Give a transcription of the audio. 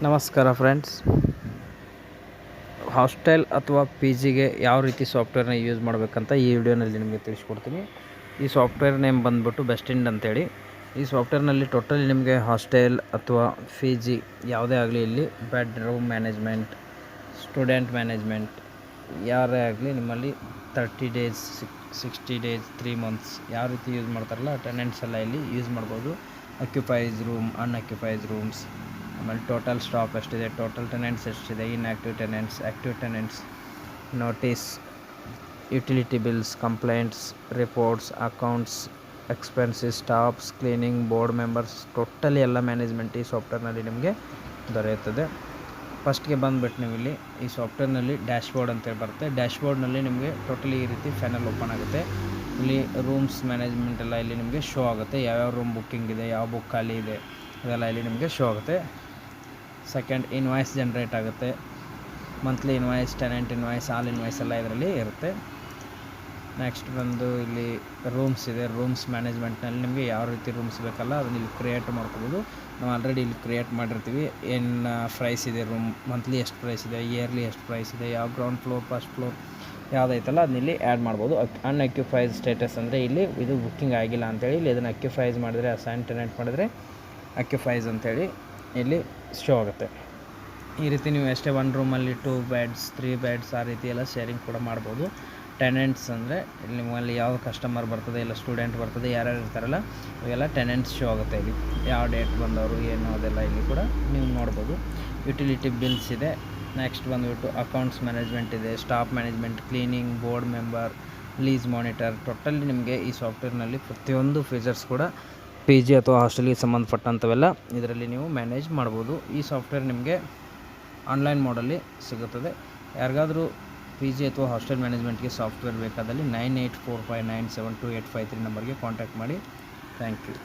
ನಮಸ್ಕಾರ friends. Hostel ಅಥವಾ P ಜಿಗೆ ಯಾವ ರೀತಿ ಸಾಫ್ಟ್ವೇರ್ನ ಯೂಸ್ ಮಾಡಬೇಕಂತ ಈ ವಿಡಿಯೋನಲ್ಲಿ ನಿಮಗೆ ತಿಳಿಸ್ಕೊಡ್ತೀನಿ. ಈ ಸಾಫ್ಟ್ವೇರ್ ನೇಮ್ ಬಂದ್ಬಿಟ್ಟು ಬೆಸ್ಟಿಂಡ್ ಅಂತೇಳಿ. ಈ ಸಾಫ್ಟ್ವೇರ್ನಲ್ಲಿ ಟೋಟಲಿ ನಿಮಗೆ ಹಾಸ್ಟೆಲ್ ಅಥವಾ ಪಿ ಜಿ ಯಾವುದೇ ಆಗಲಿ, ಇಲ್ಲಿ ಬೆಡ್ರೂಮ್ ಮ್ಯಾನೇಜ್ಮೆಂಟ್, ಸ್ಟೂಡೆಂಟ್ ಮ್ಯಾನೇಜ್ಮೆಂಟ್ ಯಾರೇ ಆಗಲಿ ನಿಮ್ಮಲ್ಲಿ 30 ಡೇಸ್, 60 ಡೇಸ್, 3 ಮಂತ್ಸ್ ಯಾವ ರೀತಿ ಯೂಸ್ ಮಾಡ್ತಾರಲ್ಲ ಟೆನೆಂಟ್ಸ್ ಎಲ್ಲ ಇಲ್ಲಿ ಯೂಸ್ ಮಾಡ್ಬೋದು. ಅಕ್ಯುಪೈಸ್ ರೂಮ್, ಅನ್ಅಕ್ಯುಪೈಸ್ ರೂಮ್ಸ್, ಆಮೇಲೆ ಟೋಟಲ್ ಸ್ಟಾಕ್ ಎಷ್ಟಿದೆ, ಟೋಟಲ್ ಟೆನೆಂಟ್ಸ್ ಎಷ್ಟಿದೆ, inactive tenants, active tenants, notice, utility bills, complaints, reports, accounts, expenses, staffs, cleaning, board members, totally ಎಲ್ಲ ಮ್ಯಾನೇಜ್ಮೆಂಟ್ ಈ ಸಾಫ್ಟ್ವೇರ್ನಲ್ಲಿ ನಿಮಗೆ ದೊರೆಯುತ್ತದೆ. ಫಸ್ಟ್ಗೆ ಬಂದುಬಿಟ್ಟು ನೀವು ಇಲ್ಲಿ ಈ ಸಾಫ್ಟ್ವೇರ್ನಲ್ಲಿ ಡ್ಯಾಶ್ಬೋರ್ಡ್ ಅಂತೇಳಿ ಬರುತ್ತೆ. ಡ್ಯಾಶ್ಬೋರ್ಡ್ನಲ್ಲಿ ನಿಮಗೆ ಟೋಟಲಿ ಈ ರೀತಿ ಪ್ಯಾನಲ್ ಓಪನ್ ಆಗುತ್ತೆ. ಇಲ್ಲಿ ರೂಮ್ಸ್ ಮ್ಯಾನೇಜ್ಮೆಂಟ್ ಎಲ್ಲ ಇಲ್ಲಿ ನಿಮಗೆ ಶೋ ಆಗುತ್ತೆ. ಯಾವ್ಯಾವ ರೂಮ್ ಬುಕ್ಕಿಂಗ್ ಇದೆ, ಯಾವ ಬುಕ್ ಖಾಲಿ ಇದೆ, ಇದೆಲ್ಲ ಇಲ್ಲಿ ನಿಮಗೆ ಶೋ ಆಗುತ್ತೆ. ಸೆಕೆಂಡ್, ಇನ್ವಾಯ್ಸ್ ಜನ್ರೇಟ್ ಆಗುತ್ತೆ. Monthly invoice, tenant invoice, all invoice ಎಲ್ಲ ಇದರಲ್ಲಿ ಇರುತ್ತೆ. ನೆಕ್ಸ್ಟ್ ಬಂದು ಇಲ್ಲಿ ರೂಮ್ಸ್ ಇದೆ. ರೂಮ್ಸ್ ಮ್ಯಾನೇಜ್ಮೆಂಟ್ನಲ್ಲಿ ನಿಮಗೆ ಯಾವ ರೀತಿ ರೂಮ್ಸ್ ಬೇಕಲ್ಲ ಅದನ್ನ ಇಲ್ಲಿ ಕ್ರಿಯೇಟ್ ಮಾಡ್ಕೋಬೋದು. ನಾವು ಆಲ್ರೆಡಿ ಇಲ್ಲಿ ಕ್ರಿಯೇಟ್ ಮಾಡಿರ್ತೀವಿ. ಏನು ಪ್ರೈಸ್ ಇದೆ ರೂಮ್, ಮಂತ್ಲಿ ಎಷ್ಟು ಪ್ರೈಸ್ ಇದೆ, ಇಯರ್ಲಿ ಎಷ್ಟು ಪ್ರೈಸ್ ಇದೆ, ಯಾವ ಗ್ರೌಂಡ್ ಫ್ಲೋರ್, ಫಸ್ಟ್ ಫ್ಲೋರ್ ಯಾವುದೈತಲ್ಲ ಅದನ್ನ ಇಲ್ಲಿ ಆ್ಯಡ್ ಮಾಡ್ಬೋದು. ಅನ್ಅಕ್ಯುಪೈಸ್ ಸ್ಟೇಟಸ್ ಅಂದರೆ ಇಲ್ಲಿ ಇದು ಬುಕ್ಕಿಂಗ್ ಆಗಿಲ್ಲ ಅಂತೇಳಿ ಇಲ್ಲಿ ಇದನ್ನು ಅಕ್ಯುಪೈಸ್ ಮಾಡಿದರೆ, ಅಸೈನ್ ಟೆನೆಂಟ್ ಮಾಡಿದರೆ ಅಕ್ಯುಪೈಸ್ ಅಂತೇಳಿ ಇಲ್ಲಿ ಶೋ ಆಗುತ್ತೆ. ಈ ರೀತಿ ನೀವು ಎಷ್ಟೇ ಒಂದು ರೂಮಲ್ಲಿ 2 ಬೆಡ್ಸ್, 3 ಬೆಡ್ಸ್ ಆ ರೀತಿ ಎಲ್ಲ ಶೇರಿಂಗ್ ಕೂಡ ಮಾಡ್ಬೋದು. ಟೆನೆಂಟ್ಸ್ ಅಂದರೆ ಇಲ್ಲಿ ನಿಮ್ಮಲ್ಲಿ ಯಾವ ಕಸ್ಟಮರ್ ಬರ್ತದೆ, ಇಲ್ಲ ಸ್ಟೂಡೆಂಟ್ ಬರ್ತದೆ, ಯಾರ್ಯಾರು ಇರ್ತಾರಲ್ಲ ಇವೆಲ್ಲ ಟೆನೆಂಟ್ಸ್ ಶೋ ಆಗುತ್ತೆ. ಇಲ್ಲಿ ಯಾವ ಡೇಟ್ ಬಂದವರು ಏನು ಅದೆಲ್ಲ ಇಲ್ಲಿ ಕೂಡ ನೀವು ನೋಡ್ಬೋದು. ಯುಟಿಲಿಟಿ ಬಿಲ್ಸ್ ಇದೆ. ನೆಕ್ಸ್ಟ್ ಬಂದುಬಿಟ್ಟು ಅಕೌಂಟ್ಸ್ ಮ್ಯಾನೇಜ್ಮೆಂಟ್ ಇದೆ, staff management, cleaning, board member, lease monitor. Totally ನಿಮಗೆ ಈ ಸಾಫ್ಟ್ವೇರ್ನಲ್ಲಿ ಪ್ರತಿಯೊಂದು ಫೀಚರ್ಸ್ ಕೂಡ ಪಿ ಜಿ ಅಥವಾ ಹಾಸ್ಟೆಲ್ಗೆ ಸಂಬಂಧಪಟ್ಟಂಥವೆಲ್ಲ ಇದರಲ್ಲಿ ನೀವು ಮ್ಯಾನೇಜ್ ಮಾಡ್ಬೋದು. ಈ ಸಾಫ್ಟ್ವೇರ್ ನಿಮಗೆ ಆನ್ಲೈನ್ ಮೋಡಲ್ಲಿ ಸಿಗುತ್ತದೆ. ಯಾರಿಗಾದರೂ ಪಿ ಜಿ ಅಥವಾ ಹಾಸ್ಟೆಲ್ ಮ್ಯಾನೇಜ್ಮೆಂಟ್ಗೆ ಸಾಫ್ಟ್ವೇರ್ ಬೇಕಾದಲ್ಲಿ 9845972853 ನಂಬರ್ಗೆ ಕಾಂಟ್ಯಾಕ್ಟ್ ಮಾಡಿ. Thank you.